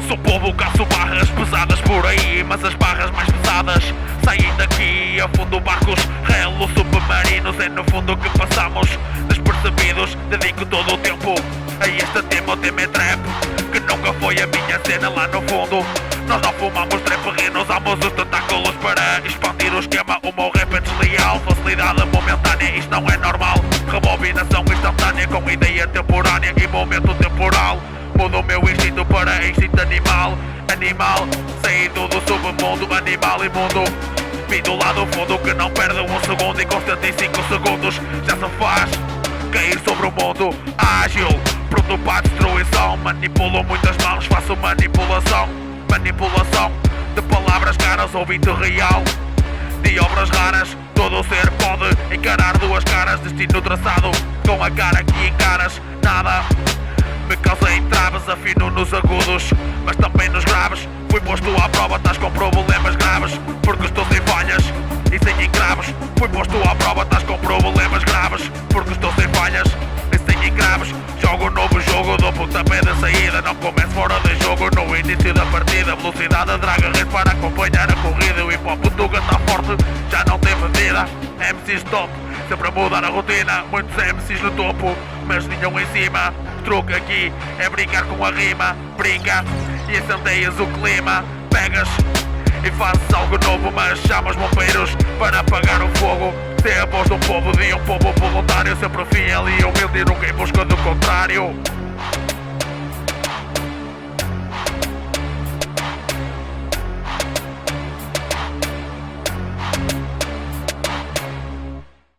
Sou povo, caço barras pesadas por aí, mas as barras mais pesadas saem daqui. Afundo barcos, relo submarinos, é no fundo que passamos despercebidos. Dedico todo o tempo a este tema, o tema é trap, que nunca foi a minha cena lá no fundo. Nós não fumamos trap, usamos os tentáculos para expandir o esquema. O meu rap é desleal, facilidade momentânea, isto não é normal. Rebobinação instantânea com ideia temporânea e momento temporal. Mudo o meu instinto para instinto animal. Animal, saído do submundo, animal imundo. Vim do lado fundo que não perde um segundo, e com 75 segundos já se faz cair sobre o mundo. Ágil, pronto para a destruição. Manipulo muitas mãos, faço manipulação. Manipulação de palavras caras, ouvinte real de obras raras. Todo ser pode encarar duas caras. Destino traçado com a cara que encaras. Nada me causa entraves, afino nos agudos, mas também nos graves. Fui posto à prova, estás com problemas graves, porque estou sem falhas e sem encravos. Fui posto à prova, estás com problemas graves, porque estou sem falhas e sem encravos. Jogo um novo jogo, dou pontapé de saída, não começo fora de jogo no início da partida. Velocidade, draga, rede para acompanhar a corrida. O hip hop Tuga está forte, já não tem medida. MCs top, sempre a mudar a rotina. Muitos MCs no topo, mas nenhum em cima. O truque aqui é brincar com a rima. Brinca e incendeias o clima. Pegas e fazes algo novo, mas chamas bombeiros para apagar o fogo. Ser a voz do povo de um povo voluntário, sempre fiel e humilde e nunca em busca do contrário.